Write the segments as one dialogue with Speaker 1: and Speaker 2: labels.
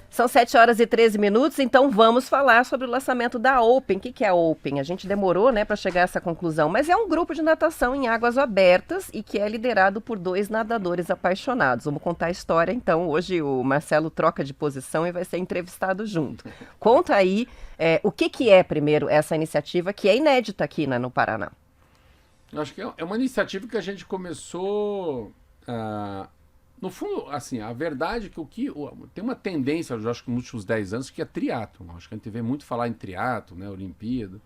Speaker 1: São 7h13, então vamos falar sobre o lançamento da Open. O que é a Open? A gente demorou, né, para chegar a essa conclusão, mas é um grupo de natação em águas abertas e que é liderado por 2 nadadores apaixonados. Vamos contar a história, então. Hoje o Marcelo troca de posição e vai ser entrevistado junto. Conta aí o que é, primeiro, essa iniciativa que é inédita aqui, né, no Paraná.
Speaker 2: Eu acho que é uma iniciativa que a gente começou... No fundo, assim, a verdade é que tem uma tendência, eu acho que nos últimos 10 anos, que é triatlon. Acho que a gente vê muito falar em triatlon, né, Olimpíada,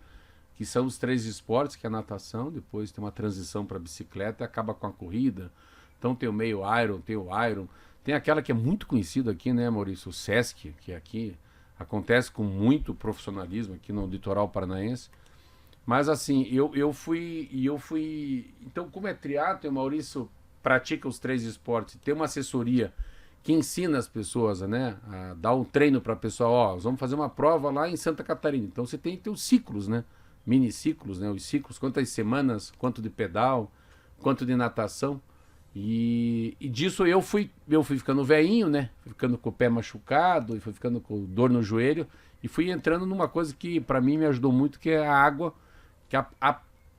Speaker 2: que são os 3 esportes, que é a natação, depois tem uma transição para a bicicleta e acaba com a corrida. Então tem o meio Iron, tem o Iron. Tem aquela que é muito conhecida aqui, né, Maurício? O Sesc, que aqui acontece com muito profissionalismo aqui no litoral paranaense. Mas assim, eu fui... Então, como é triatlon, o Maurício pratica os 3 esportes, tem uma assessoria que ensina as pessoas, né, a dar um treino para a pessoa, vamos fazer uma prova lá em Santa Catarina. Então você tem que ter os ciclos, né, mini ciclos, né, os ciclos, quantas semanas, quanto de pedal, quanto de natação. E disso eu fui ficando velhinho, né, fui ficando com o pé machucado, e fui ficando com dor no joelho, e fui entrando numa coisa que para mim me ajudou muito, que é a água, que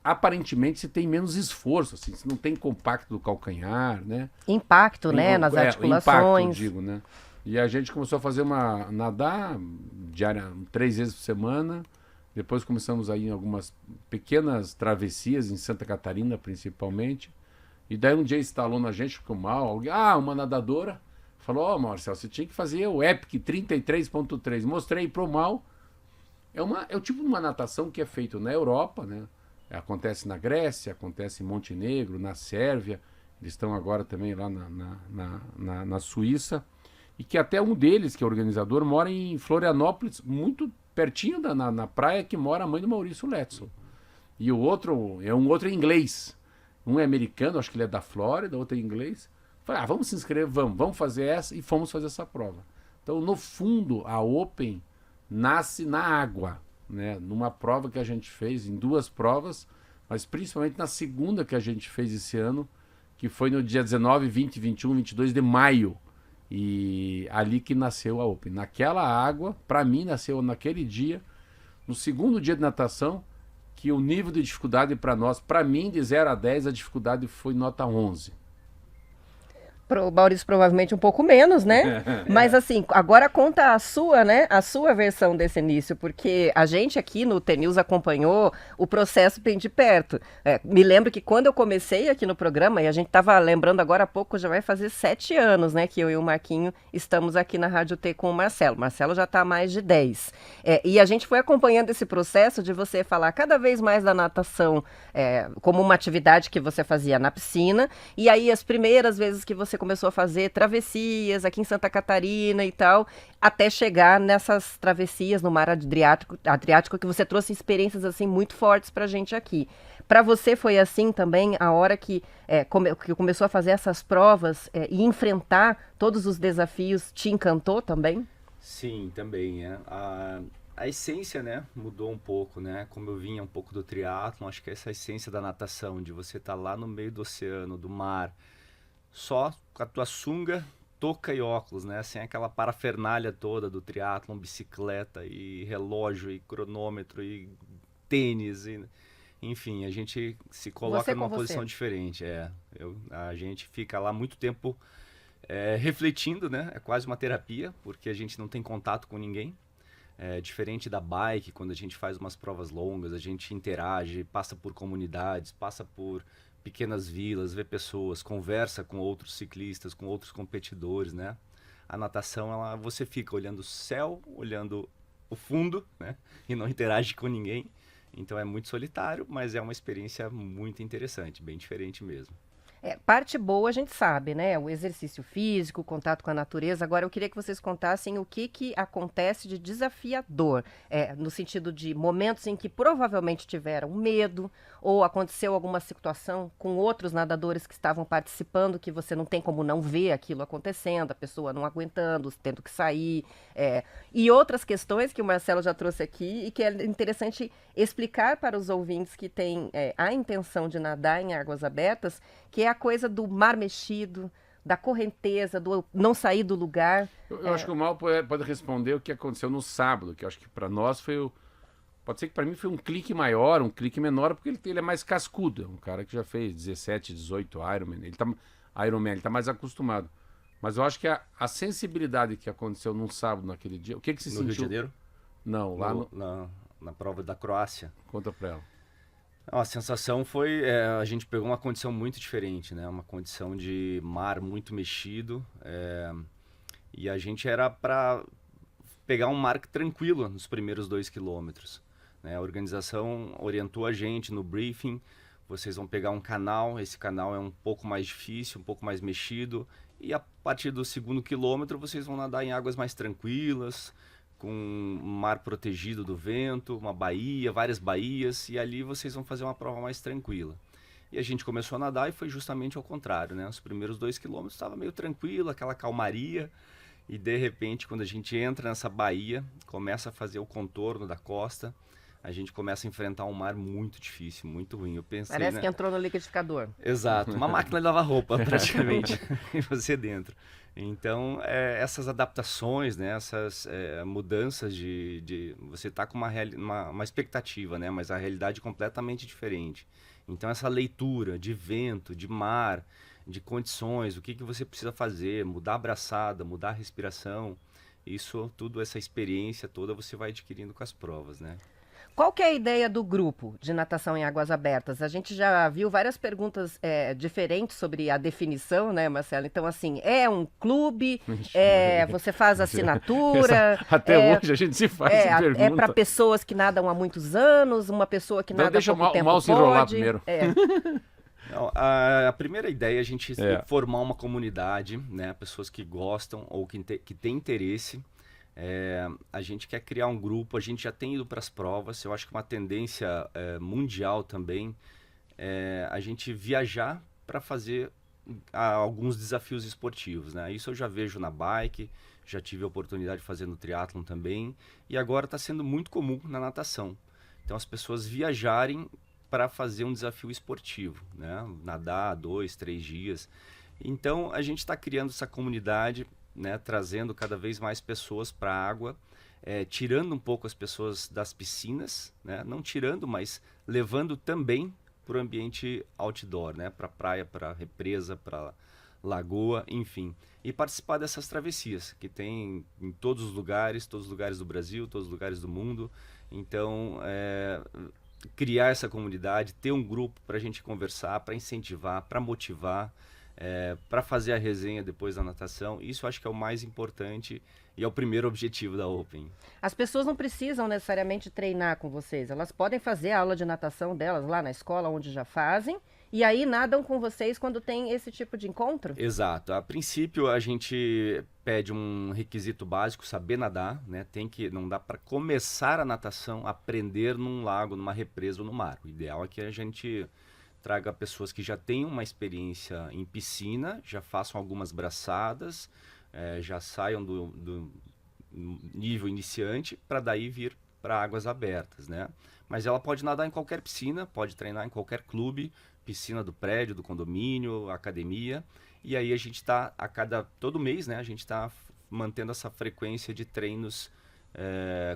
Speaker 2: aparentemente você tem menos esforço, assim, você não tem compacto do calcanhar, né?
Speaker 1: Impacto, né, nas articulações.
Speaker 2: Impacto, digo, né? E a gente começou a fazer nadar 3 vezes por semana, depois começamos a ir em algumas pequenas travessias em Santa Catarina, principalmente, e daí um dia instalou na gente, ficou mal, uma nadadora falou, Marcelo, você tinha que fazer o EPIC 33.3, mostrei pro Mal, é o tipo de uma natação que é feito na Europa, né? Acontece na Grécia, acontece em Montenegro, na Sérvia, eles estão agora também lá na Suíça, e que até um deles, que é organizador, mora em Florianópolis, muito pertinho na praia que mora a mãe do Maurício Letson. E o outro é um outro inglês, um é americano, acho que ele é da Flórida, outro é inglês. Falei, vamos se inscrever, vamos fazer essa, e fomos fazer essa prova. Então, no fundo, a Open nasce na água, né, numa prova que a gente fez, em 2 provas, mas principalmente na segunda que a gente fez esse ano, que foi no dia 19, 20, 21, 22 de maio, e ali que nasceu a Open. Naquela água, para mim, nasceu naquele dia, no segundo dia de natação, que o nível de dificuldade para mim, de 0 a 10, a dificuldade foi nota 11.
Speaker 1: Pro Maurício provavelmente um pouco menos, né? Mas assim, agora conta a sua, né? A sua versão desse início, porque a gente aqui no TNews acompanhou o processo bem de perto. Me lembro que quando eu comecei aqui no programa, e a gente estava lembrando agora há pouco, já vai fazer 7 anos, né? Que eu e o Marquinho estamos aqui na Rádio T com o Marcelo. Marcelo já está há mais de 10. E a gente foi acompanhando esse processo de você falar cada vez mais da natação como uma atividade que você fazia na piscina, e aí as primeiras vezes que você começou a fazer travessias aqui em Santa Catarina e tal, até chegar nessas travessias no mar Adriático, que você trouxe experiências assim muito fortes pra gente aqui. Para você foi assim também, a hora que começou a fazer essas provas e enfrentar todos os desafios, te encantou também?
Speaker 3: Sim, também. A essência, né, mudou um pouco, né? Como eu vinha um pouco do triatlon, acho que essa essência da natação, de você estar lá no meio do oceano, do mar, só com a tua sunga, touca e óculos, né? Sem aquela parafernália toda do triatlon, bicicleta e relógio e cronômetro e tênis, enfim, a gente se coloca numa posição diferente. A gente fica lá muito tempo refletindo, né? É quase uma terapia, porque a gente não tem contato com ninguém. Diferente da bike, quando a gente faz umas provas longas, a gente interage, passa por comunidades, passa por pequenas vilas, vê pessoas, conversa com outros ciclistas, com outros competidores, né? A natação, você fica olhando o céu, olhando o fundo, né? E não interage com ninguém. Então é muito solitário, mas é uma experiência muito interessante, bem diferente mesmo.
Speaker 1: Parte boa a gente sabe, né? O exercício físico, o contato com a natureza. Agora eu queria que vocês contassem o que acontece de desafiador, no sentido de momentos em que provavelmente tiveram medo ou aconteceu alguma situação com outros nadadores que estavam participando que você não tem como não ver aquilo acontecendo, a pessoa não aguentando, tendo que sair, e outras questões que o Marcelo já trouxe aqui e que é interessante explicar para os ouvintes que têm a intenção de nadar em águas abertas, que é a coisa do mar mexido, da correnteza, do não sair do lugar?
Speaker 2: Eu acho que o Mal pode responder o que aconteceu no sábado, que eu acho que para nós foi pode ser que para mim foi um clique maior, um clique menor, porque ele é mais cascudo. É um cara que já fez 17, 18 Ironman. Ironman, ele tá mais acostumado. Mas eu acho que a sensibilidade que aconteceu num sábado, naquele dia... O que se sentiu?
Speaker 3: No Rio de Janeiro?
Speaker 2: Não, lá
Speaker 3: na prova da Croácia.
Speaker 2: Conta pra ela.
Speaker 3: A sensação foi... a gente pegou uma condição muito diferente, né? Uma condição de mar muito mexido. E a gente era para pegar um mar tranquilo nos primeiros 2 quilômetros. Né? A organização orientou a gente no briefing. Vocês vão pegar um canal. Esse canal é um pouco mais difícil, um pouco mais mexido. E a partir do 2º quilômetro, vocês vão nadar em águas mais tranquilas, com um mar protegido do vento, uma baía, várias baías, e ali vocês vão fazer uma prova mais tranquila. E a gente começou a nadar e foi justamente ao contrário, né? Os primeiros 2 quilômetros estava meio tranquilo, aquela calmaria, e de repente, quando a gente entra nessa baía, começa a fazer o contorno da costa, a gente começa a enfrentar um mar muito difícil, muito ruim. Eu pensei,
Speaker 1: Parece que entrou no liquidificador.
Speaker 3: Exato, uma máquina de lavar roupa, praticamente, e você dentro. Então, essas adaptações, né, essas mudanças você está com uma expectativa, né, mas a realidade é completamente diferente. Então, essa leitura de vento, de mar, de condições, o que você precisa fazer, mudar a braçada, mudar a respiração, isso tudo, essa experiência toda você vai adquirindo com as provas, né?
Speaker 1: Qual que é a ideia do grupo de natação em águas abertas? A gente já viu várias perguntas diferentes sobre a definição, né, Marcelo? Então, assim, é um clube, você faz assinatura...
Speaker 2: Até hoje a gente se faz essa pergunta.
Speaker 1: É para pessoas que nadam há muitos anos, uma pessoa que nada há pouco tempo
Speaker 2: o Mal se enrolar primeiro.
Speaker 3: Não, a primeira ideia é a gente formar uma comunidade, né, pessoas que gostam ou que têm interesse. A gente quer criar um grupo, a gente já tem ido para as provas. Eu acho que uma tendência mundial também é a gente viajar para fazer alguns desafios esportivos, né? Isso eu já vejo na bike, já tive a oportunidade de fazer no triatlon também, e agora está sendo muito comum na natação. Então as pessoas viajarem para fazer um desafio esportivo, né? Nadar 2, 3 dias. Então a gente está criando essa comunidade, né, trazendo cada vez mais pessoas para a água, tirando um pouco as pessoas das piscinas, né, não tirando, mas levando também para o ambiente outdoor, né, para a praia, para a represa, para lagoa, enfim. E participar dessas travessias, que tem em todos os lugares do Brasil, todos os lugares do mundo. Então, criar essa comunidade, ter um grupo para a gente conversar, para incentivar, para motivar, para fazer a resenha depois da natação. Isso eu acho que é o mais importante e é o primeiro objetivo da Open.
Speaker 1: As pessoas não precisam necessariamente treinar com vocês, elas podem fazer a aula de natação delas lá na escola, onde já fazem, e aí nadam com vocês quando tem esse tipo de encontro?
Speaker 3: Exato. A princípio a gente pede um requisito básico, saber nadar, né? Não dá para começar a natação, aprender num lago, numa represa ou no mar. O ideal é que a gente traga pessoas que já tenham uma experiência em piscina, já façam algumas braçadas, já saiam do nível iniciante, para daí vir para águas abertas, né? Mas ela pode nadar em qualquer piscina, pode treinar em qualquer clube, piscina do prédio, do condomínio, academia, e aí a gente está, todo mês, né, a gente está mantendo essa frequência de treinos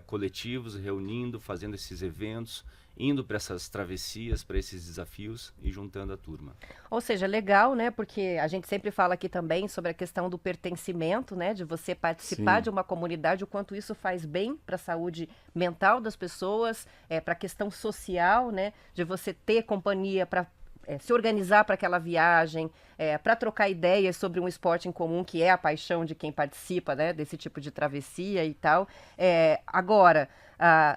Speaker 3: coletivos, reunindo, fazendo esses eventos, indo para essas travessias, para esses desafios e juntando a turma.
Speaker 1: Ou seja, legal, né? Porque a gente sempre fala aqui também sobre a questão do pertencimento, né? De você participar de uma comunidade, o quanto isso faz bem para a saúde mental das pessoas, para a questão social, né? De você ter companhia para se organizar para aquela viagem, para trocar ideias sobre um esporte em comum, que é a paixão de quem participa, né, desse tipo de travessia e tal. Agora,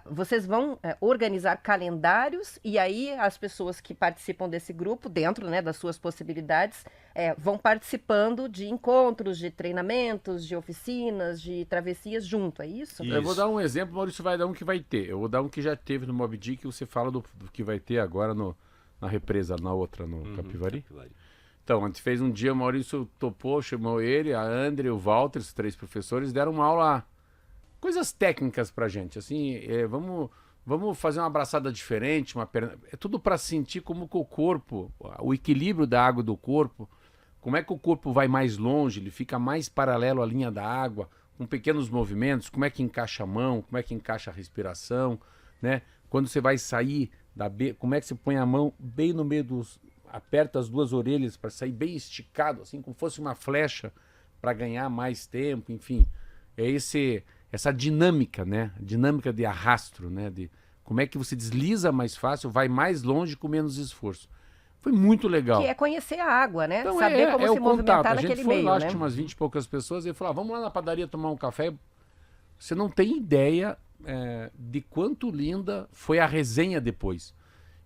Speaker 1: vocês vão organizar calendários e aí as pessoas que participam desse grupo, dentro, né, das suas possibilidades, vão participando de encontros, de treinamentos, de oficinas, de travessias junto, é isso?
Speaker 2: Eu vou dar um exemplo, Maurício vai dar um que vai ter. Eu vou dar um que já teve no Moby Dick, você fala do que vai ter agora na represa, na outra, no Capivari. Então, a gente fez um dia, o Maurício topou, chamou ele, a André, o Walter, os 3 professores, deram uma aula, coisas técnicas pra gente, assim, vamos fazer uma abraçada diferente, uma perna, é tudo para sentir como que o corpo, o equilíbrio da água do corpo, como é que o corpo vai mais longe, ele fica mais paralelo à linha da água, com pequenos movimentos, como é que encaixa a mão, como é que encaixa a respiração, né? Quando você vai sair como é que você põe a mão bem no meio aperta as duas orelhas para sair bem esticado, assim como fosse uma flecha, para ganhar mais tempo, enfim. É essa dinâmica, né? Dinâmica de arrastro, né? De como é que você desliza mais fácil, vai mais longe com menos esforço. Foi muito legal.
Speaker 1: Que é conhecer a água, né?
Speaker 2: Então,
Speaker 1: saber como se movimentar
Speaker 2: contato.
Speaker 1: naquele
Speaker 2: A gente foi
Speaker 1: meio,
Speaker 2: lá,
Speaker 1: né?
Speaker 2: tinha umas 20 e poucas pessoas, e ele falou, vamos lá na padaria tomar um café. Você não tem ideia de quanto linda foi a resenha depois.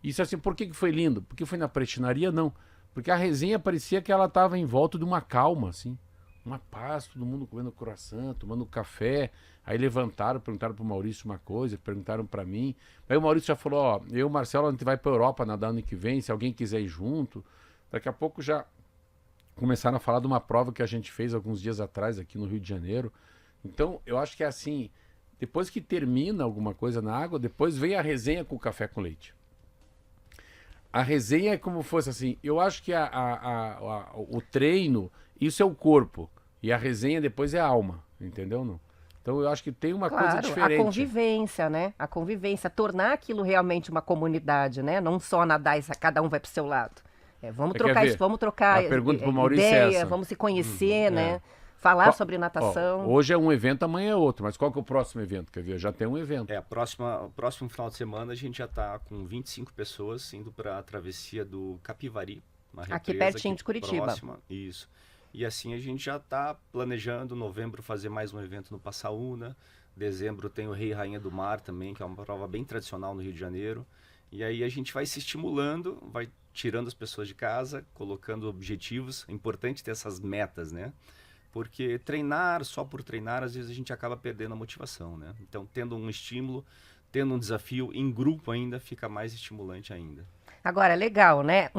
Speaker 2: Isso assim, por que foi lindo? Porque foi na prestinaria? Não. Porque a resenha parecia que ela estava em volta de uma calma, assim. Uma paz, todo mundo comendo croissant, tomando café. Aí levantaram, perguntaram pro Maurício uma coisa, perguntaram para mim. Aí o Maurício já falou, ó, eu e o Marcelo, a gente vai pra Europa nadar ano que vem, se alguém quiser ir junto. Daqui a pouco já começaram a falar de uma prova que a gente fez alguns dias atrás aqui no Rio de Janeiro. Então, eu acho que é assim, depois que termina alguma coisa na água, depois vem a resenha com o café com leite. A resenha é como fosse assim, eu acho que o treino, isso é o corpo, e a resenha depois é a alma, entendeu? Não? Então eu acho que tem uma coisa diferente.
Speaker 1: A convivência, né? A convivência, tornar aquilo realmente uma comunidade, né? Não só nadar e cada um vai pro seu lado. Vamos trocar isso, vamos trocar ideia, vamos se conhecer, né? Falar sobre natação.
Speaker 2: Hoje é um evento, amanhã é outro. Mas qual que é o próximo evento? Quer ver? Já tem um evento.
Speaker 3: O próximo final de semana a gente já está com 25 pessoas indo para a travessia do Capivari. Uma represa
Speaker 1: aqui pertinho de Curitiba.
Speaker 3: Próxima, isso. E assim a gente já está planejando, novembro, fazer mais um evento no Passaúna. Dezembro tem o Rei e Rainha do Mar também, que é uma prova bem tradicional no Rio de Janeiro. E aí a gente vai se estimulando, vai tirando as pessoas de casa, colocando objetivos. É importante ter essas metas, né? Porque treinar só por treinar, às vezes a gente acaba perdendo a motivação, né? Então, tendo um estímulo, tendo um desafio em grupo ainda, fica mais estimulante ainda.
Speaker 1: Agora, legal, né?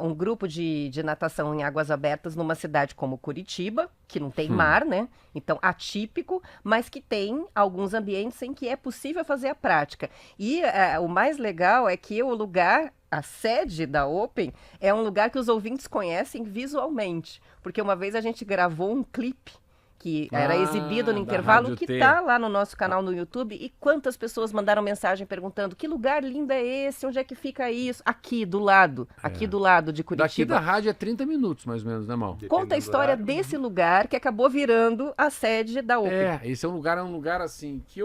Speaker 1: Um grupo de natação em águas abertas numa cidade como Curitiba, que não tem mar, né? Então, atípico, mas que tem alguns ambientes em que é possível fazer a prática. E o mais legal é que o lugar, a sede da Open, é um lugar que os ouvintes conhecem visualmente. Porque uma vez a gente gravou um clipe que era exibido no intervalo, que está lá no nosso canal no YouTube, e quantas pessoas mandaram mensagem perguntando que lugar lindo é esse, onde é que fica isso? Aqui do lado de Curitiba.
Speaker 2: Daqui da rádio é 30 minutos, mais ou menos, né, Mal?
Speaker 1: Conta a história desse lugar que acabou virando a sede da Open.
Speaker 2: Esse é um lugar assim, que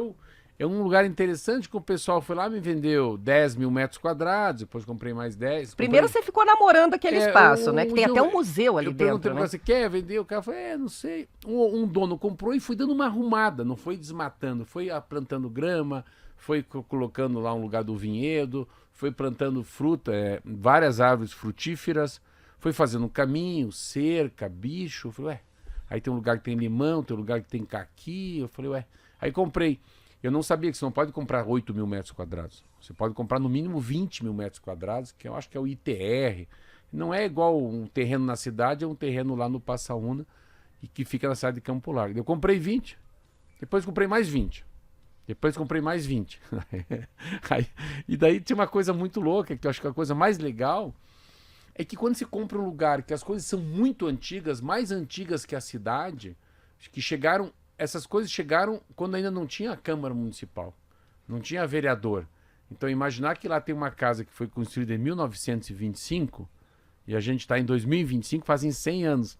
Speaker 2: é um lugar interessante que o pessoal foi lá, me vendeu 10 mil metros quadrados, depois comprei mais 10.
Speaker 1: Primeiro você ficou namorando aquele espaço, né? Que tem até um museu ali dentro, né?
Speaker 2: Você quer vender? O cara falou, não sei. Um dono comprou e foi dando uma arrumada, não foi desmatando, foi plantando grama, foi colocando lá um lugar do vinhedo, foi plantando fruta, várias árvores frutíferas, foi fazendo um caminho, cerca, bicho. Eu falei, aí tem um lugar que tem limão, tem um lugar que tem caqui. Eu falei, aí comprei. Eu não sabia que você não pode comprar 8 mil metros quadrados. Você pode comprar no mínimo 20 mil metros quadrados, que eu acho que é o ITR. Não é igual um terreno na cidade, é um terreno lá no Passaúna, e que fica na cidade de Campo Largo. Eu comprei 20, depois comprei mais 20, depois comprei mais 20. E daí tinha uma coisa muito louca, que eu acho que a coisa mais legal é que quando se compra um lugar que as coisas são muito antigas, mais antigas que a cidade, que chegaram... Essas coisas chegaram quando ainda não tinha a Câmara Municipal, não tinha vereador. Então, imaginar que lá tem uma casa que foi construída em 1925 e a gente está em 2025, fazem 100 anos.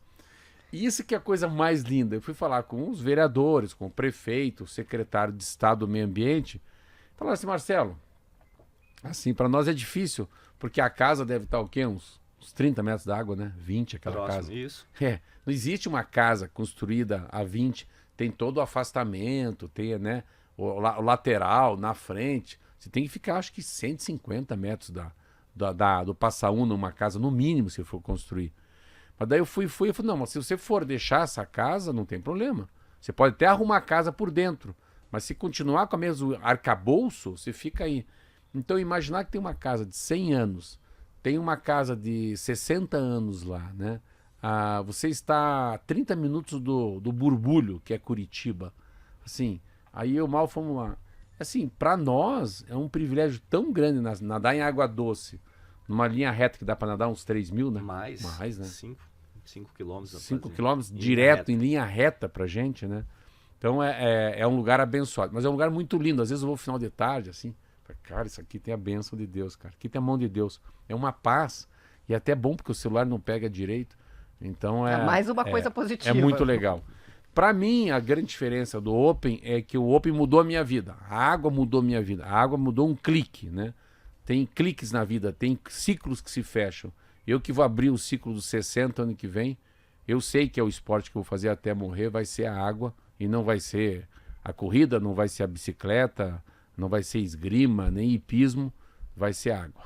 Speaker 2: E isso que é a coisa mais linda. Eu fui falar com os vereadores, com o prefeito, o secretário de Estado do Meio Ambiente. Falaram assim, Marcelo, assim, para nós é difícil, porque a casa deve estar o quê? Uns 30 metros d'água, né? 20 aquela
Speaker 3: Próximo,
Speaker 2: casa.
Speaker 3: Isso.
Speaker 2: Não existe uma casa construída a 20... Tem todo o afastamento, tem, né, o lateral, na frente. Você tem que ficar, acho que 150 metros do Passaúna, uma casa, no mínimo, se for construir. Mas daí eu falei, não, mas se você for deixar essa casa, não tem problema. Você pode até arrumar a casa por dentro, mas se continuar com o mesmo arcabouço, você fica aí. Então, imaginar que tem uma casa de 100 anos, tem uma casa de 60 anos lá, né? Você está a 30 minutos do Borbulho, que é Curitiba. Assim, aí eu mal fomos lá. Assim, para nós é um privilégio tão grande nadar em água doce, numa linha reta que dá para nadar uns 3 mil, né?
Speaker 3: Mais,
Speaker 2: né?
Speaker 3: 5. 5 quilômetros.
Speaker 2: 5 quilômetros direto, em linha reta pra gente, né? Então é um lugar abençoado. Mas é um lugar muito lindo. Às vezes eu vou no final de tarde, assim, cara, isso aqui tem a bênção de Deus, cara. Aqui tem a mão de Deus. É uma paz. E é até bom porque o celular não pega direito. Então
Speaker 1: é mais uma coisa positiva.
Speaker 2: É muito legal. Para mim, a grande diferença do Open é que o Open mudou a minha vida. A água mudou a minha vida. A água mudou um clique, né? Tem cliques na vida, tem ciclos que se fecham. Eu que vou abrir o ciclo dos 60 ano que vem, eu sei que é o esporte que eu vou fazer até morrer, vai ser a água e não vai ser a corrida, não vai ser a bicicleta, não vai ser esgrima, nem hipismo, vai ser água.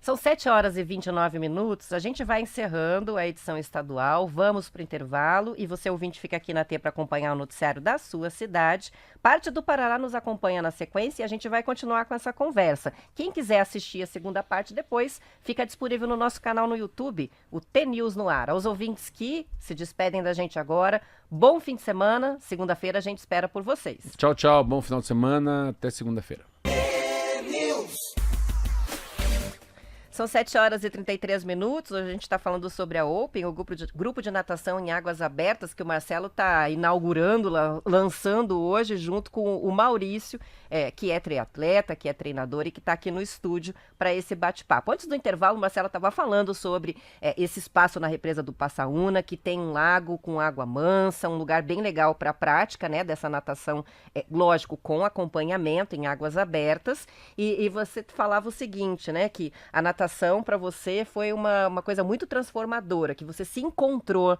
Speaker 1: São 7h29. A gente vai encerrando a edição estadual. Vamos para o intervalo e você, ouvinte, fica aqui na T para acompanhar o noticiário da sua cidade. Parte do Paraná nos acompanha na sequência e a gente vai continuar com essa conversa. Quem quiser assistir a segunda parte depois, fica disponível no nosso canal no YouTube, o T-News no ar. Aos ouvintes que se despedem da gente agora, bom fim de semana. Segunda-feira a gente espera por vocês.
Speaker 2: Tchau, tchau. Bom final de semana. Até segunda-feira.
Speaker 1: São 7h33. Hoje a gente está falando sobre a Open, o grupo de natação em águas abertas, que o Marcelo está inaugurando, lançando hoje, junto com o Maurício, que é triatleta, que é treinador e que está aqui no estúdio para esse bate-papo. Antes do intervalo, o Marcelo estava falando sobre esse espaço na represa do Passaúna, que tem um lago com água mansa, um lugar bem legal para a prática, né, dessa natação, lógico, com acompanhamento em águas abertas. E você falava o seguinte, né, que a natação para você foi uma coisa muito transformadora, que você se encontrou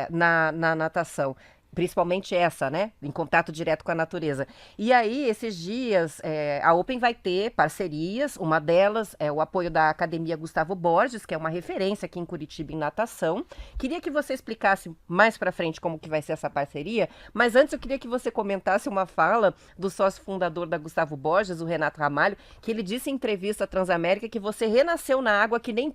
Speaker 1: na natação. Principalmente essa, né? Em contato direto com a natureza. E aí, esses dias, a Open vai ter parcerias. Uma delas é o apoio da Academia Gustavo Borges, que é uma referência aqui em Curitiba em natação. Queria que você explicasse mais pra frente como que vai ser essa parceria, mas antes eu queria que você comentasse uma fala do sócio fundador da Gustavo Borges, o Renato Ramalho, que ele disse em entrevista à Transamérica que você renasceu na água que nem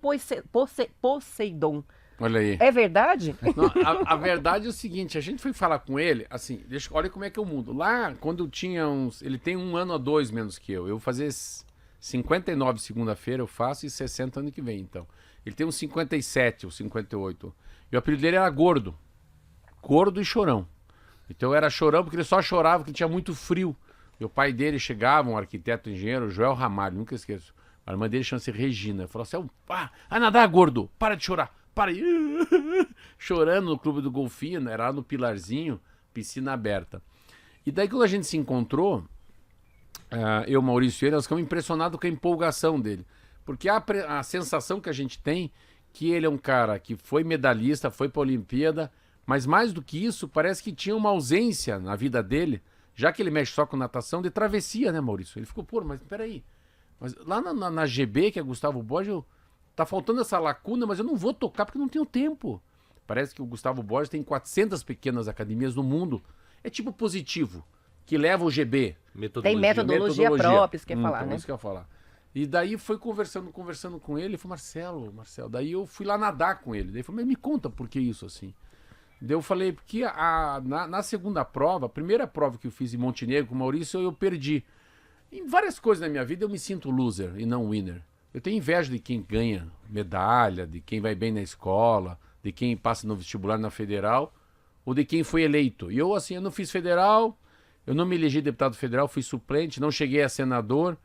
Speaker 1: Poseidon.
Speaker 2: Olha aí.
Speaker 1: É verdade?
Speaker 2: Não, a verdade é o seguinte, a gente foi falar com ele, assim, olha como é que é o mundo. Lá, quando eu tinha ele tem 1 ano ou 2 menos que eu vou fazer 59 segunda-feira, eu faço, e 60 ano que vem, então. Ele tem uns 57 ou 58. E o apelido dele era Gordo. Gordo e Chorão. Então eu era Chorão porque ele só chorava porque tinha muito frio. E o pai dele chegava, um arquiteto engenheiro, Joel Ramalho, nunca esqueço. A irmã dele chama-se Regina. Falou assim, vai nadar, Gordo, para de chorar. Para aí, chorando no Clube do Golfinho, era lá no Pilarzinho, piscina aberta. E daí quando a gente se encontrou, eu, Maurício e ele, nós ficamos impressionados com a empolgação dele. Porque a sensação que a gente tem que ele é um cara que foi medalhista, foi para a Olimpíada, mas mais do que isso, parece que tinha uma ausência na vida dele, já que ele mexe só com natação, de travessia, né, Maurício? Ele ficou, mas peraí, mas lá na GB, que é Gustavo Borges, tá faltando essa lacuna, mas eu não vou tocar porque não tenho tempo. Parece que o Gustavo Borges tem 400 pequenas academias no mundo. É tipo Positivo, que leva o GB.
Speaker 1: Tem metodologia própria, isso que quer falar, né?
Speaker 2: Isso que eu ia falar. E daí foi conversando com ele, falei, Marcelo, daí eu fui lá nadar com ele. Daí ele falou, mas me conta por que isso assim. Daí eu falei, porque na segunda prova, a primeira prova que eu fiz em Montenegro com o Maurício, eu perdi. Em várias coisas na minha vida eu me sinto loser e não winner. Eu tenho inveja de quem ganha medalha, de quem vai bem na escola, de quem passa no vestibular na federal, ou de quem foi eleito. E eu, assim, eu não fiz federal, eu não me elegi deputado federal, fui suplente, não cheguei a senador.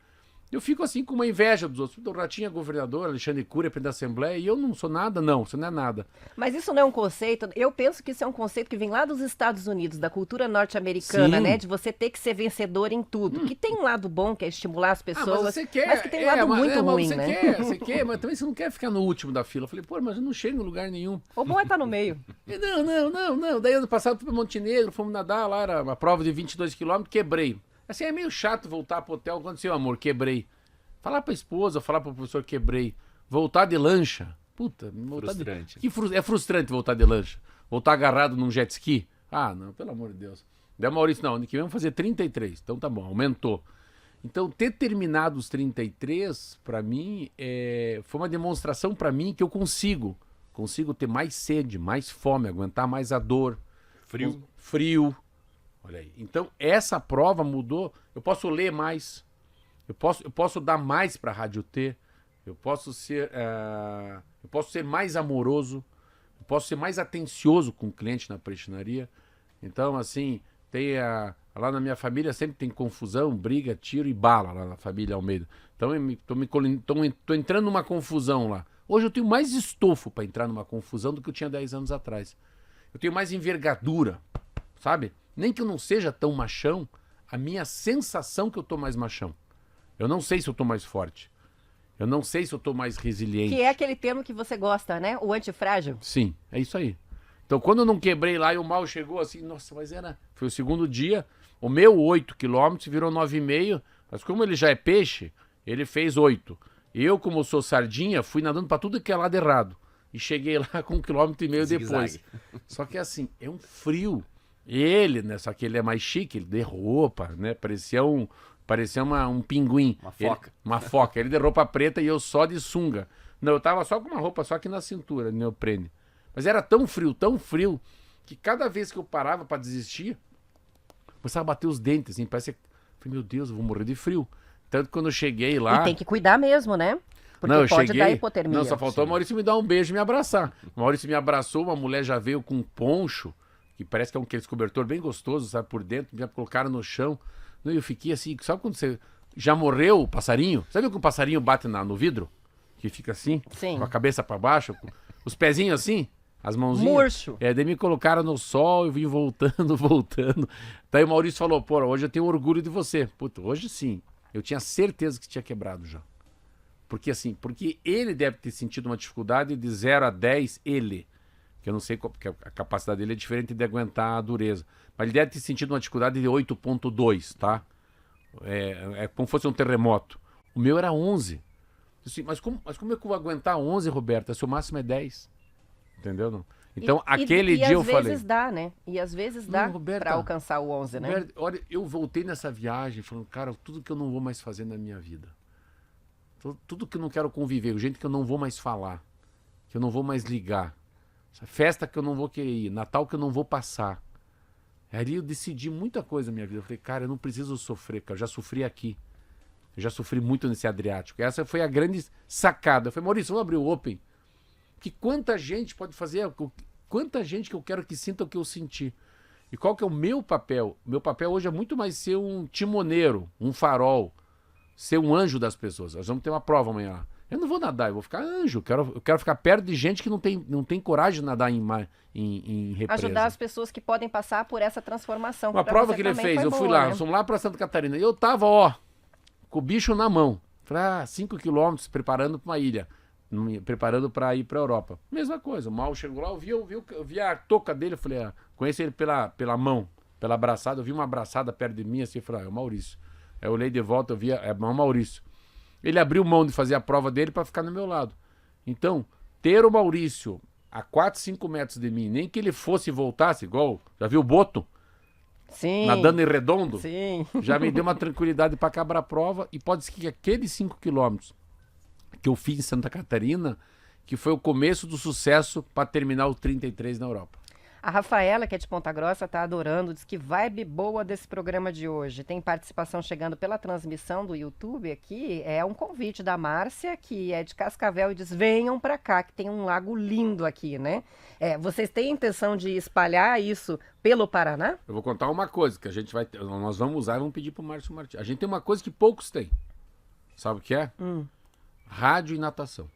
Speaker 2: Eu fico assim com uma inveja dos outros. O Ratinho é governador, Alexandre Cury é presidente da Assembleia, e eu não sou nada, não, isso não é nada.
Speaker 1: Mas isso não é um conceito, eu penso que isso é um conceito que vem lá dos Estados Unidos, da cultura norte-americana, né? De você ter que ser vencedor em tudo. Que tem um lado bom, que é estimular as pessoas, mas que tem um lado muito ruim, né?
Speaker 2: Você quer, mas também você não quer ficar no último da fila. Eu falei, mas eu não chego em lugar nenhum.
Speaker 1: O bom é estar no meio.
Speaker 2: Não. Daí ano passado fui para Montenegro, fomos nadar lá, era uma prova de 22 quilômetros, quebrei. Assim, é meio chato voltar pro hotel, aconteceu, amor, quebrei. Falar pra esposa, falar pro professor, quebrei. Voltar de lancha. Puta,
Speaker 3: frustrante.
Speaker 2: É frustrante voltar de lancha. Voltar agarrado num jet ski. Ah, não, pelo amor de Deus. Daí Maurício, não, ano que vem vamos fazer 33. Então tá bom, aumentou. Então ter terminado os 33, pra mim, foi uma demonstração pra mim que eu consigo ter mais sede, mais fome, aguentar mais a dor. Frio. Olha aí. Então essa prova mudou. Eu posso ler mais. Eu posso dar mais para a Rádio T, eu posso ser mais amoroso, Eu posso ser mais atencioso com o cliente na prestinaria. Então, assim, lá na minha família sempre tem confusão, briga, tiro e bala lá na família Almeida. Então, tô entrando numa confusão lá. Hoje eu tenho mais estofo para entrar numa confusão do que eu tinha 10 anos atrás. Eu tenho mais envergadura, sabe? Nem que eu não seja tão machão, a minha sensação que eu tô mais machão. Eu não sei se eu tô mais forte. Eu não sei se eu tô mais resiliente.
Speaker 1: Que é aquele termo que você gosta, né? O antifrágil.
Speaker 2: Sim, é isso aí. Então, quando eu não quebrei lá e o mal chegou assim, nossa, mas foi o segundo dia, o meu 8 quilômetros virou 9,5, mas como ele já é peixe, ele fez 8. Eu, como sou sardinha, fui nadando para tudo que é lado errado. E cheguei lá com 1,5 km depois. Só que assim, é um frio. Ele, né? Só que ele é mais chique, ele de roupa, né? Parecia um pinguim.
Speaker 3: Uma foca.
Speaker 2: Uma foca. Ele de roupa preta e eu só de sunga. Não, eu tava só com uma roupa só aqui na cintura, neoprene. Mas era tão frio, que cada vez que eu parava pra desistir, começava a bater os dentes, assim, parece que... Falei, meu Deus, eu vou morrer de frio. Tanto que quando eu cheguei lá...
Speaker 1: E tem que cuidar mesmo, né? Porque
Speaker 2: não, eu
Speaker 1: pode
Speaker 2: cheguei,
Speaker 1: dar hipotermia.
Speaker 2: Não, só faltou o Maurício me dar um beijo e me abraçar. O Maurício me abraçou, uma mulher já veio com um poncho, que parece que é aquele cobertor bem gostoso, sabe, por dentro, já colocaram no chão. Não, eu fiquei assim, sabe quando você... Já morreu o passarinho? Sabe que o passarinho bate no vidro? Que fica assim,
Speaker 1: Sim.
Speaker 2: com a cabeça pra baixo, com os pezinhos assim, as mãozinhas.
Speaker 1: Murcho.
Speaker 2: Daí me colocaram no sol, eu vim voltando. Daí o Maurício falou, pô, hoje eu tenho orgulho de você. Puta, hoje sim. Eu tinha certeza que tinha quebrado já. Porque ele deve ter sentido uma dificuldade de 0 a 10, ele. Que eu não sei, porque a capacidade dele é diferente de aguentar a dureza. Mas ele deve ter sentido uma dificuldade de 8,2, tá? É como se fosse um terremoto. O meu era 11. Assim, mas como é que eu vou aguentar 11, Roberta, se o máximo é 10? Entendeu? Não? Então, aquele dia eu falei...
Speaker 1: E às vezes dá, né? E às vezes dá
Speaker 2: Roberta,
Speaker 1: pra alcançar o 11, né?
Speaker 2: Roberta, olha, eu voltei nessa viagem falando, cara, tudo que eu não vou mais fazer na minha vida. Tudo que eu não quero conviver, gente que eu não vou mais falar, que eu não vou mais ligar, festa que eu não vou querer ir, Natal que eu não vou passar. Ali eu decidi muita coisa na minha vida. Eu falei, cara, eu não preciso sofrer, cara, eu já sofri aqui. Eu já sofri muito nesse Adriático. Essa foi a grande sacada. Eu falei, Maurício, vamos abrir o Open. Que quanta gente pode fazer, quanta gente que eu quero que sinta o que eu senti. E qual que é o meu papel? Meu papel hoje é muito mais ser um timoneiro, um farol, ser um anjo das pessoas. Nós vamos ter uma prova amanhã. Eu não vou nadar, eu vou ficar anjo. Eu quero ficar perto de gente que não tem coragem de nadar em represa.
Speaker 1: Ajudar as pessoas que podem passar por essa transformação.
Speaker 2: Uma prova que ele fez, eu fui lá, nós fomos lá para Santa Catarina. E eu tava, com o bicho na mão. Falei, 5 quilômetros, preparando para uma ilha. Preparando para ir para a Europa. Mesma coisa, o Mal chegou lá, eu vi a touca dele, eu falei, conheci ele pela mão, pela abraçada, eu vi uma abraçada perto de mim, assim, eu falei, é o Maurício. Aí eu olhei de volta, eu vi, é o Maurício. Ele abriu mão de fazer a prova dele para ficar no meu lado. Então, ter o Maurício a 4, 5 metros de mim, nem que ele fosse e voltasse, igual, já viu o Boto?
Speaker 1: Sim.
Speaker 2: Nadando em redondo?
Speaker 1: Sim.
Speaker 2: Já me deu uma tranquilidade para acabar a prova e pode ser que aqueles 5 quilômetros que eu fiz em Santa Catarina, que foi o começo do sucesso para terminar o 33 na Europa.
Speaker 1: A Rafaela, que é de Ponta Grossa, está adorando, diz que vibe boa desse programa de hoje. Tem participação chegando pela transmissão do YouTube aqui. É um convite da Márcia, que é de Cascavel, e diz, venham para cá, que tem um lago lindo aqui, né? Vocês têm intenção de espalhar isso pelo Paraná?
Speaker 2: Eu vou contar uma coisa, que nós vamos usar e vamos pedir para o Márcio Martins. A gente tem uma coisa que poucos têm. Sabe o que é? Rádio e natação.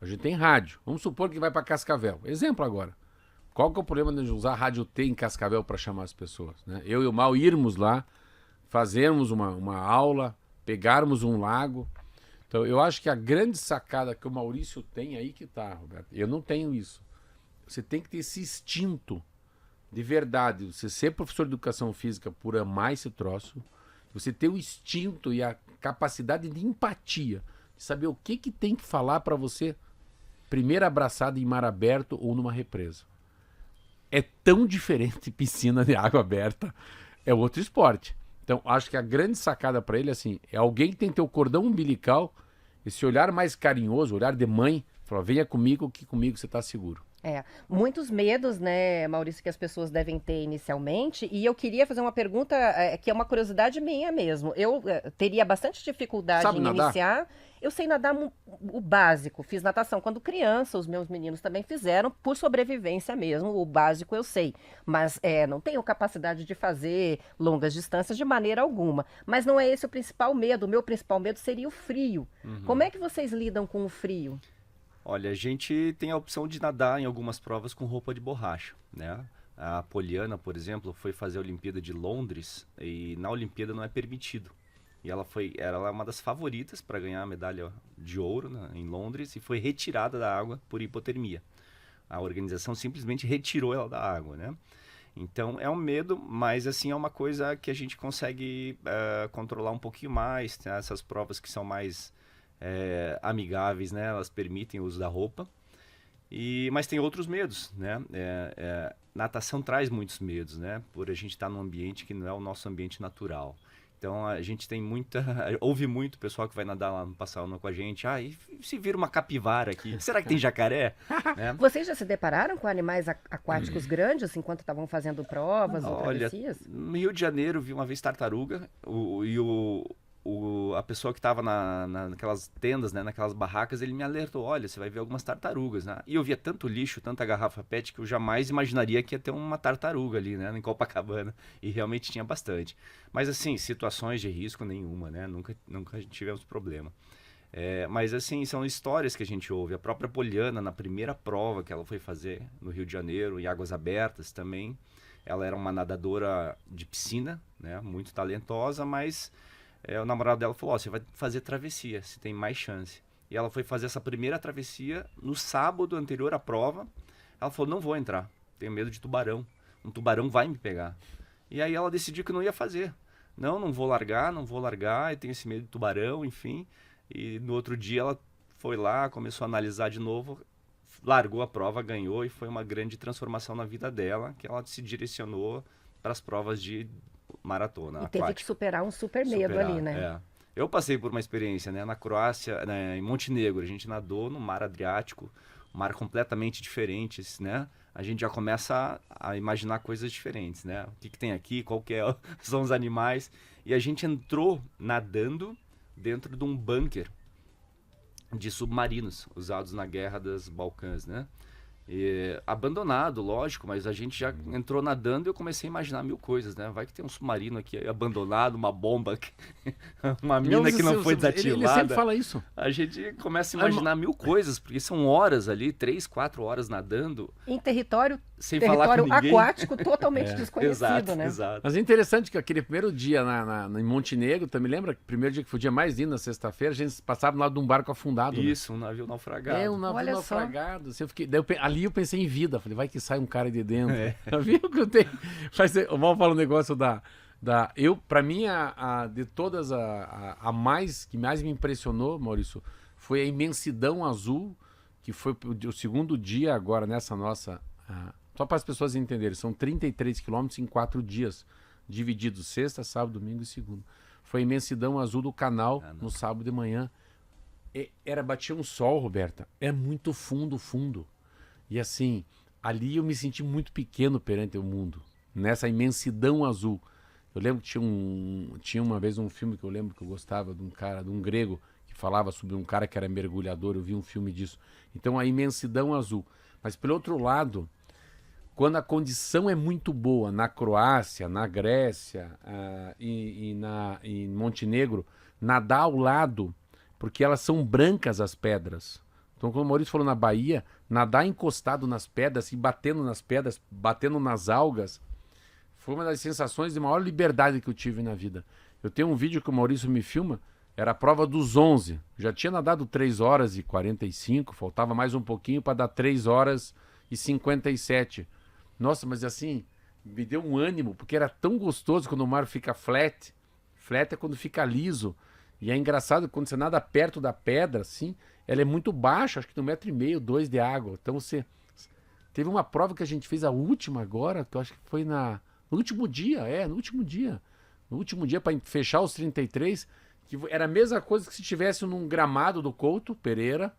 Speaker 2: A gente tem rádio. Vamos supor que vai para Cascavel. Exemplo agora. Qual que é o problema de usar a Rádio T em Cascavel para chamar as pessoas? Né? Eu e o Mal irmos lá, fazermos uma aula, pegarmos um lago. Então, eu acho que a grande sacada que o Maurício tem aí que tá, Roberto. Eu não tenho isso. Você tem que ter esse instinto de verdade. Você ser professor de educação física por amar esse troço. Você ter o instinto e a capacidade de empatia. De saber o que tem que falar para você primeira abraçada em mar aberto ou numa represa. É tão diferente piscina de água aberta, é outro esporte. Então, acho que a grande sacada para ele assim, é alguém que tem teu cordão umbilical, esse olhar mais carinhoso, olhar de mãe, falar, venha comigo que comigo você está seguro.
Speaker 1: Muitos medos, né, Maurício, que as pessoas devem ter inicialmente, e eu queria fazer uma pergunta que é uma curiosidade minha mesmo. Eu teria bastante dificuldade
Speaker 2: Sabe
Speaker 1: em
Speaker 2: nadar?
Speaker 1: iniciar. Eu sei nadar o básico, fiz natação quando criança, os meus meninos também fizeram, por sobrevivência mesmo, o básico eu sei. Mas não tenho capacidade de fazer longas distâncias de maneira alguma. Mas não é esse o principal medo, o meu principal medo seria o frio. Como é que vocês lidam com o frio?
Speaker 3: Olha, a gente tem a opção de nadar em algumas provas com roupa de borracha, né? A Poliana, por exemplo, foi fazer a Olimpíada de Londres e na Olimpíada não é permitido. E ela é uma das favoritas para ganhar a medalha de ouro, né, em Londres, e foi retirada da água por hipotermia. A organização simplesmente retirou ela da água, né? Então é um medo, mas assim é uma coisa que a gente consegue controlar um pouquinho mais. Tem essas provas que são mais amigáveis, né? Elas permitem o uso da roupa. Mas tem outros medos, né? Natação traz muitos medos, né? Por a gente estar num ambiente que não é o nosso ambiente natural. Então a gente tem ouve muito pessoal que vai nadar lá no Passaúna com a gente. E se vira uma capivara aqui? Será que tem jacaré? Né?
Speaker 1: Vocês já se depararam com animais aquáticos grandes enquanto estavam fazendo provas ou
Speaker 3: Olha,
Speaker 1: travessias?
Speaker 3: no Rio de Janeiro vi uma vez tartaruga a pessoa que estava naquelas tendas, né, naquelas barracas, ele me alertou, olha, você vai ver algumas tartarugas, né? E eu via tanto lixo, tanta garrafa PET, que eu jamais imaginaria que ia ter uma tartaruga ali, né, em Copacabana. E realmente tinha bastante. Mas assim, situações de risco nenhuma, né? Nunca tivemos problema. Mas assim, são histórias que a gente ouve. A própria Poliana, na primeira prova que ela foi fazer no Rio de Janeiro, em águas abertas também, ela era uma nadadora de piscina, né, muito talentosa, mas o namorado dela falou, você vai fazer travessia, você tem mais chance. E ela foi fazer essa primeira travessia no sábado anterior à prova. Ela falou, não vou entrar, tenho medo de tubarão. Um tubarão vai me pegar. E aí ela decidiu que não ia fazer. Não vou largar, eu tenho esse medo de tubarão, enfim. E no outro dia ela foi lá, começou a analisar de novo, largou a prova, ganhou, e foi uma grande transformação na vida dela, que ela se direcionou para as provas de maratona
Speaker 1: E teve que superar um super medo ali, né?
Speaker 3: Eu passei por uma experiência, né, na Croácia, né, em Montenegro. A gente nadou no mar Adriático, um mar completamente diferente, né? A gente já começa a imaginar coisas diferentes, né? O que tem aqui, são os animais. E a gente entrou nadando dentro de um bunker de submarinos usados na Guerra dos Balcãs, né? Abandonado, lógico, mas a gente já entrou nadando e eu comecei a imaginar mil coisas, né? Vai que tem um submarino aqui abandonado, uma bomba, uma mina que não foi desativada.
Speaker 2: Ele sempre fala isso.
Speaker 3: A gente começa a imaginar mil coisas, porque são horas ali, 3, 4 horas nadando.
Speaker 1: Em território
Speaker 3: sem falar com ninguém.
Speaker 1: Aquático totalmente desconhecido, né?
Speaker 3: Exato.
Speaker 2: Mas é interessante que aquele primeiro dia em Montenegro, tu me lembra? Primeiro dia que foi o dia mais lindo, na sexta-feira, a gente passava do lado de um barco afundado.
Speaker 3: Isso, né? Um navio naufragado.
Speaker 2: Um navio
Speaker 1: Olha
Speaker 2: naufragado. Assim, ali eu pensei em vida. Falei, vai que sai um cara de dentro. Viu que eu tenho? O Mal fala um negócio pra mim, de todas, a mais, que mais me impressionou, Maurício, foi a imensidão azul, que foi o segundo dia agora nessa nossa... Só para as pessoas entenderem, são 33 quilômetros em 4 dias, divididos sexta, sábado, domingo e segunda. Foi a imensidão azul do canal no sábado de manhã. Batia um sol, Roberta. É muito fundo. E assim, ali eu me senti muito pequeno perante o mundo, nessa imensidão azul. Eu lembro que tinha uma vez um filme que eu lembro que eu gostava de um grego, que falava sobre um cara que era mergulhador, eu vi um filme disso. Então a imensidão azul. Mas pelo outro lado, quando a condição é muito boa, na Croácia, na Grécia em Montenegro, nadar ao lado, porque elas são brancas as pedras. Então, como o Maurício falou na Bahia, nadar encostado nas pedras e batendo nas pedras, batendo nas algas, foi uma das sensações de maior liberdade que eu tive na vida. Eu tenho um vídeo que o Maurício me filma, era a prova dos 11. Já tinha nadado 3 horas e 45, faltava mais um pouquinho para dar 3 horas e 57. Nossa, mas assim, me deu um ânimo, porque era tão gostoso quando o mar fica flat. Flat é quando fica liso. E é engraçado, quando você nada perto da pedra, assim, ela é muito baixa, acho que 1,5 m, 2 de água. Então você... Teve uma prova que a gente fez, a última agora, que eu acho que foi no último dia, no último dia. No último dia, para fechar os 33, que era a mesma coisa que se tivesse num gramado do Couto Pereira,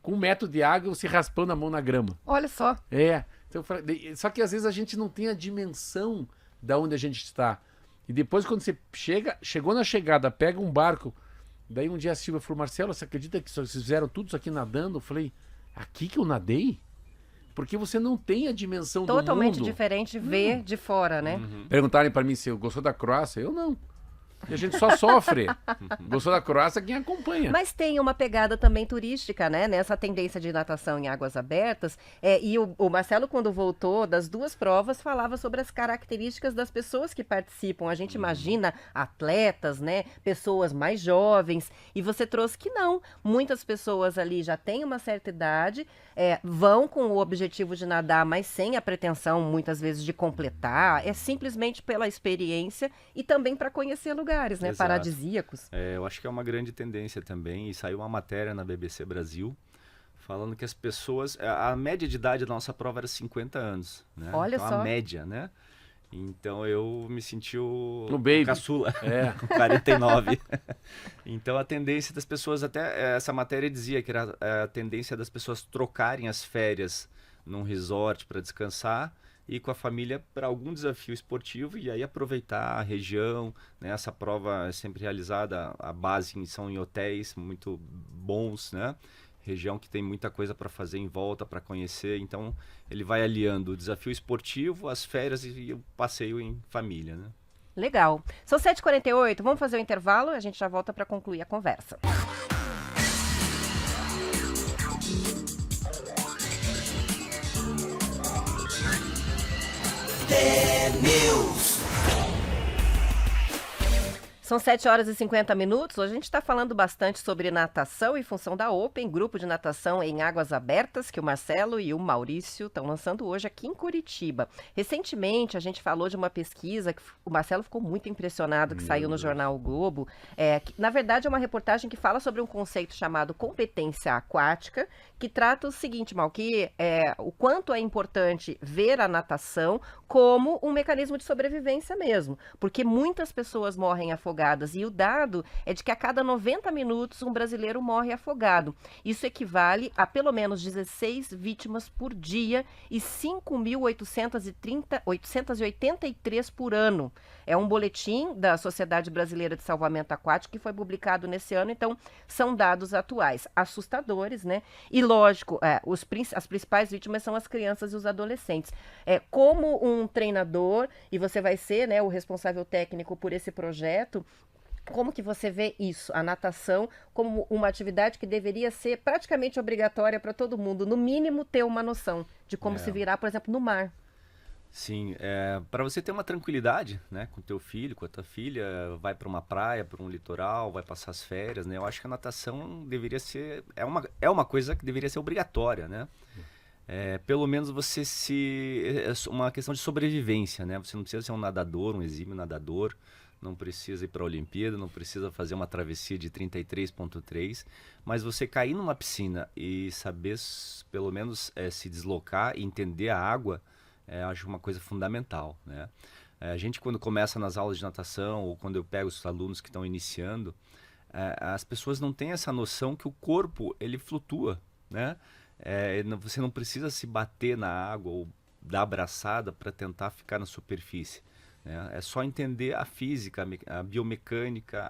Speaker 2: com 1 metro de água, você raspando a mão na grama.
Speaker 1: Olha só.
Speaker 2: Então, só que às vezes a gente não tem a dimensão da onde a gente está. E depois quando você chegou na chegada, pega um barco, daí um dia a Silvia falou, Marcelo, você acredita que vocês fizeram tudo isso aqui nadando? Eu falei, aqui que eu nadei? Porque você não tem a dimensão do mundo.
Speaker 1: Totalmente diferente ver de fora, né?
Speaker 2: Perguntarem para mim se eu gostou da Croácia, eu não. E a gente só sofre. Gostou da Croácia quem acompanha.
Speaker 1: Mas tem uma pegada também turística, né? Nessa tendência de natação em águas abertas. E o Marcelo, quando voltou das 2 provas, falava sobre as características das pessoas que participam. A gente imagina atletas, né? Pessoas mais jovens. E você trouxe que não. Muitas pessoas ali já têm uma certa idade, vão com o objetivo de nadar, mas sem a pretensão, muitas vezes, de completar. É simplesmente pela experiência e também para conhecer lugares, né?
Speaker 3: Exato.
Speaker 1: Paradisíacos.
Speaker 3: Eu acho que é uma grande tendência também, e saiu uma matéria na BBC Brasil falando que as pessoas, a média de idade da nossa prova era 50 anos, né?
Speaker 1: Olha
Speaker 3: então,
Speaker 1: só.
Speaker 3: a média, né? Então eu me senti o
Speaker 2: baby.
Speaker 3: caçula, com 49. Então a tendência das pessoas, até essa matéria dizia que era a tendência das pessoas trocarem as férias num resort para descansar e com a família para algum desafio esportivo e aí aproveitar a região, né? Essa prova é sempre realizada, a base são em hotéis muito bons, né? Região que tem muita coisa para fazer em volta, para conhecer, então ele vai aliando o desafio esportivo, as férias e o passeio em família, né?
Speaker 1: Legal. São 7h48, vamos fazer o intervalo e a gente já volta para concluir a conversa. São 7h50. Hoje a gente está falando bastante sobre natação em função da Open, grupo de natação em águas abertas, que o Marcelo e o Maurício estão lançando hoje aqui em Curitiba. Recentemente, a gente falou de uma pesquisa que o Marcelo ficou muito impressionado, que saiu no jornal O Globo. Que, na verdade, é uma reportagem que fala sobre um conceito chamado competência aquática, que trata o seguinte, Mal, que o quanto é importante ver a natação como um mecanismo de sobrevivência mesmo, porque muitas pessoas morrem afogadas e o dado é de que a cada 90 minutos um brasileiro morre afogado. Isso equivale a pelo menos 16 vítimas por dia e 5.883 por ano. É um boletim da Sociedade Brasileira de Salvamento Aquático que foi publicado nesse ano, então são dados atuais, assustadores, né? E lógico, as principais vítimas são as crianças e os adolescentes. Como um treinador, e você vai ser, né, o responsável técnico por esse projeto, como que você vê isso, a natação, como uma atividade que deveria ser praticamente obrigatória para todo mundo, no mínimo ter uma noção de como se virar, por exemplo, no mar?
Speaker 3: Sim, para você ter uma tranquilidade, né, com teu filho, com a tua filha, vai para uma praia, para um litoral, vai passar as férias, né? Eu acho que a natação deveria ser, é uma coisa que deveria ser obrigatória, né? Pelo menos é uma questão de sobrevivência, né? Você não precisa ser um nadador, um exímio nadador, não precisa ir para a Olimpíada, não precisa fazer uma travessia de 33,3, mas você cair numa piscina e saber, pelo menos, se deslocar e entender a água, acho uma coisa fundamental, né? A gente, quando começa nas aulas de natação, ou quando eu pego os alunos que estão iniciando, as pessoas não têm essa noção que o corpo, ele flutua, né? Você não precisa se bater na água ou dar abraçada para tentar ficar na superfície, né? É só entender a física, a biomecânica,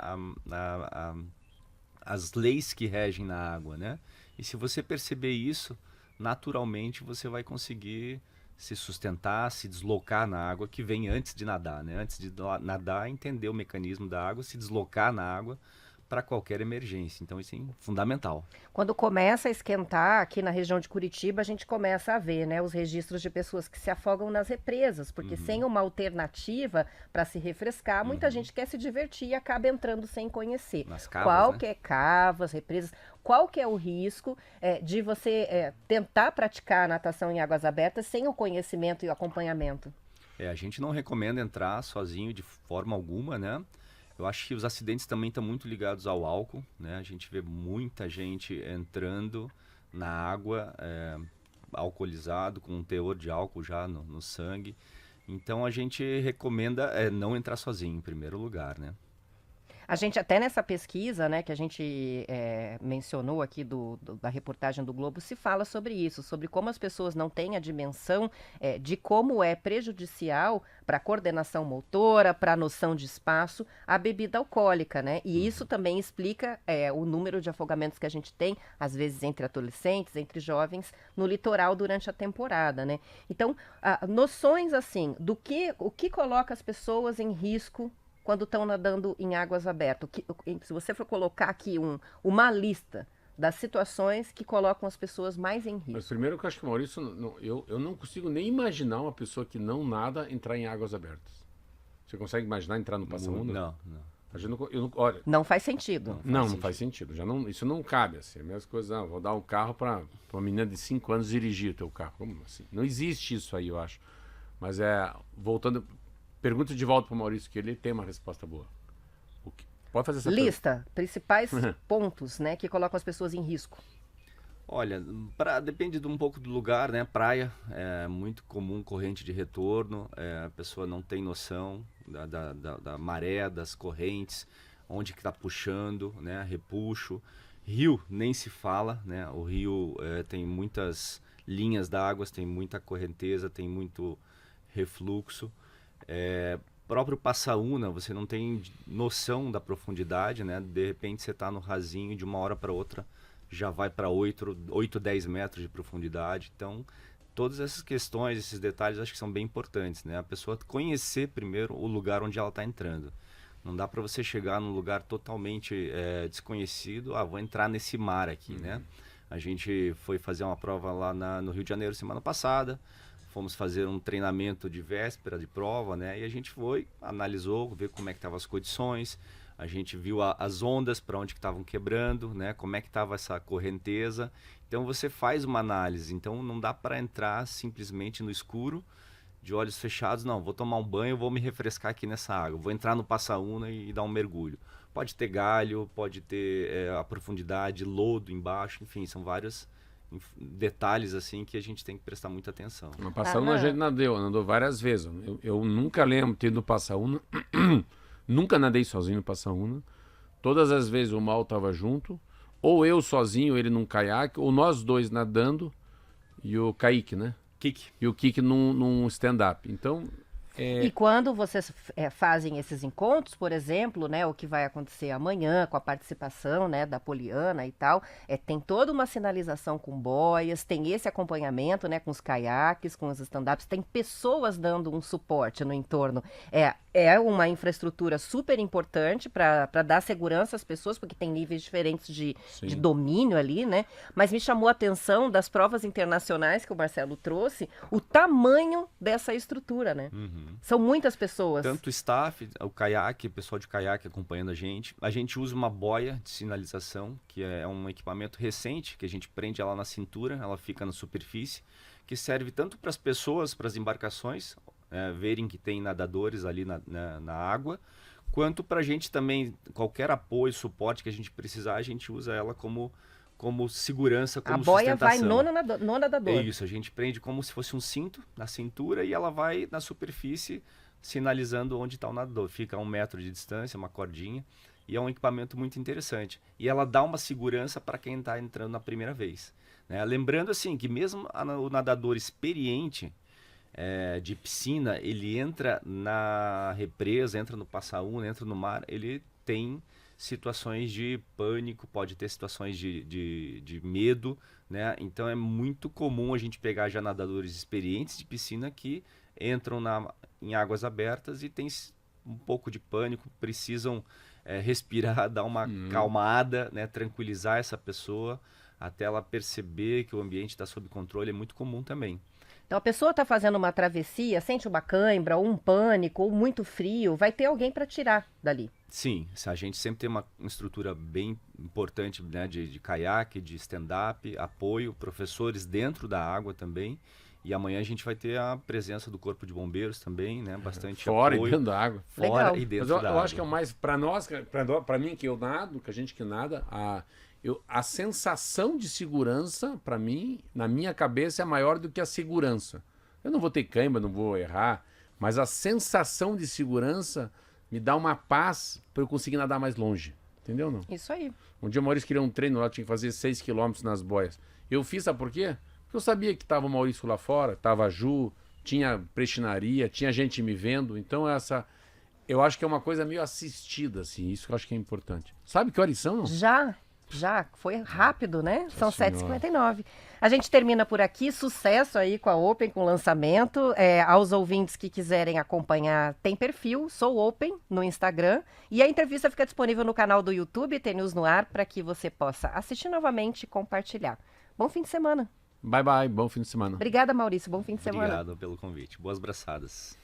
Speaker 3: as leis que regem na água, né? E se você perceber isso, naturalmente você vai conseguir se sustentar, se deslocar na água, que vem antes de nadar, né? Antes de nadar, entender o mecanismo da água, se deslocar na água para qualquer emergência. Então, isso é fundamental.
Speaker 1: Quando começa a esquentar aqui na região de Curitiba, a gente começa a ver, né, os registros de pessoas que se afogam nas represas, porque sem uma alternativa para se refrescar, muita gente quer se divertir e acaba entrando sem conhecer.
Speaker 3: Nas cavas,
Speaker 1: Qual
Speaker 3: né?
Speaker 1: que é cavas, represas, qual que é o risco de você tentar praticar a natação em águas abertas sem o conhecimento e o acompanhamento?
Speaker 3: A gente não recomenda entrar sozinho de forma alguma, né? Eu acho que os acidentes também estão muito ligados ao álcool, né? A gente vê muita gente entrando na água alcoolizado, com um teor de álcool já no sangue. Então a gente recomenda não entrar sozinho, em primeiro lugar, né?
Speaker 1: A gente até nessa pesquisa, né, que a gente mencionou aqui da reportagem do Globo, se fala sobre isso, sobre como as pessoas não têm a dimensão de como é prejudicial para a coordenação motora, para a noção de espaço, a bebida alcoólica, né? E isso também explica o número de afogamentos que a gente tem, às vezes entre adolescentes, entre jovens, no litoral durante a temporada, né? Então, noções assim, o que coloca as pessoas em risco quando estão nadando em águas abertas. Se você for colocar aqui uma lista das situações que colocam as pessoas mais em risco.
Speaker 2: Mas primeiro que eu acho que, Maurício, eu não consigo nem imaginar uma pessoa que não nada entrar em águas abertas. Você consegue imaginar entrar no passa-onda?
Speaker 3: Não.
Speaker 2: Olha,
Speaker 1: não faz sentido.
Speaker 2: Não faz sentido. Isso não cabe assim. A mesma coisa, vou dar um carro para uma menina de 5 anos dirigir o teu carro. Como assim? Não existe isso aí, eu acho. Mas voltando... Pergunta de volta para o Maurício, que ele tem uma resposta boa. Pode fazer essa
Speaker 1: lista, principais pontos, né, que colocam as pessoas em risco.
Speaker 3: Olha, depende um pouco do lugar, né? Praia é muito comum corrente de retorno, a pessoa não tem noção da maré, das correntes, onde que está puxando, né? Repuxo. Rio nem se fala, né? O rio tem muitas linhas d'água, tem muita correnteza, tem muito refluxo. Próprio Passaúna, você não tem noção da profundidade, né? De repente você está no rasinho e de uma hora para outra já vai para 8, 10 metros de profundidade. Então, todas essas questões, esses detalhes, acho que são bem importantes, né? A pessoa conhecer primeiro o lugar onde ela está entrando. Não dá para você chegar num lugar totalmente desconhecido, vou entrar nesse mar aqui, né? A gente foi fazer uma prova lá no Rio de Janeiro semana passada, fomos fazer um treinamento de véspera de prova, né? E a gente foi, analisou, ver como é que estavam as condições, a gente viu as ondas para onde que estavam quebrando, né? Como é que estava essa correnteza. Então você faz uma análise, então não dá para entrar simplesmente no escuro, de olhos fechados, não, vou tomar um banho, vou me refrescar aqui nessa água, vou entrar no Passaúna e dar um mergulho. Pode ter galho, pode ter a profundidade, lodo embaixo, enfim, são vários detalhes assim que a gente tem que prestar muita atenção.
Speaker 2: No Passaúna a gente nadou várias vezes. Eu nunca lembro de ter ido no Passaúna, nunca nadei sozinho no Passaúna. Todas as vezes o Mal estava junto, ou eu sozinho, ele num caiaque, ou nós dois nadando e o Kaique, né? E o Kiki num stand-up. Então...
Speaker 1: E quando vocês fazem esses encontros, por exemplo, né, o que vai acontecer amanhã com a participação, né, da Poliana e tal, tem toda uma sinalização com boias, tem esse acompanhamento, né, com os caiaques, com os stand-ups, tem pessoas dando um suporte no entorno. É uma infraestrutura super importante para dar segurança às pessoas, porque tem níveis diferentes de domínio ali, né? Mas me chamou a atenção das provas internacionais que o Marcelo trouxe, o tamanho dessa estrutura, né? São muitas pessoas.
Speaker 3: Tanto o staff, o caiaque, o pessoal de caiaque acompanhando a gente. A gente usa uma boia de sinalização, que é um equipamento recente, que a gente prende ela na cintura, ela fica na superfície, que serve tanto para as pessoas, para as embarcações, verem que tem nadadores ali na água, quanto para a gente também, qualquer apoio, suporte que a gente precisar, a gente usa ela como segurança, como sustentação.
Speaker 1: A boia vai no nadador.
Speaker 3: É isso, a gente prende como se fosse um cinto na cintura e ela vai na superfície sinalizando onde está o nadador. Fica a 1 metro de distância, uma cordinha, e é um equipamento muito interessante. E ela dá uma segurança para quem está entrando na primeira vez, né? Lembrando assim que mesmo o nadador experiente de piscina, ele entra na represa, entra no Passaúna, entra no mar, ele tem situações de pânico, pode ter situações de medo, né? Então é muito comum a gente pegar já nadadores experientes de piscina que entram em águas abertas e tem um pouco de pânico, precisam respirar, dar uma calmada, né? Tranquilizar essa pessoa até ela perceber que o ambiente está sob controle, é muito comum também.
Speaker 1: Então a pessoa está fazendo uma travessia, sente uma cãibra, ou um pânico, ou muito frio, vai ter alguém para tirar dali.
Speaker 3: Sim, a gente sempre tem uma estrutura bem importante, né, de caiaque, de stand-up, apoio, professores dentro da água também. E amanhã a gente vai ter a presença do Corpo de Bombeiros também, né? Bastante
Speaker 2: fora
Speaker 3: apoio.
Speaker 2: E dentro da água.
Speaker 3: Fora
Speaker 1: Legal.
Speaker 3: e dentro
Speaker 2: da água. Eu
Speaker 3: água.
Speaker 2: acho que é o mais, para nós, para mim que eu nado, que a gente que nada, a sensação de segurança, para mim, na minha cabeça, é maior do que a segurança. Eu não vou ter cãibra, não vou errar, mas a sensação de segurança me dá uma paz para eu conseguir nadar mais longe. Entendeu, não?
Speaker 1: Isso aí.
Speaker 2: Um dia o Maurício queria um treino lá, tinha que fazer 6 quilômetros nas boias. Eu fiz, sabe por quê? Porque eu sabia que tava o Maurício lá fora, tava a Ju, tinha prestinaria, tinha gente me vendo. Então eu acho que é uma coisa meio assistida, assim. Isso que eu acho que é importante. Sabe que horas são? Não?
Speaker 1: Já, foi rápido, né? São
Speaker 2: Senhora.
Speaker 1: 7h59. A gente termina por aqui, sucesso aí com a Open, com o lançamento. Aos ouvintes que quiserem acompanhar, tem perfil, sou Open, no Instagram. E a entrevista fica disponível no canal do YouTube, TNews no Ar, para que você possa assistir novamente e compartilhar. Bom fim de semana.
Speaker 2: Bye, bye. Bom fim de semana.
Speaker 1: Obrigada, Maurício. Bom fim de semana.
Speaker 3: Obrigado pelo convite. Boas braçadas.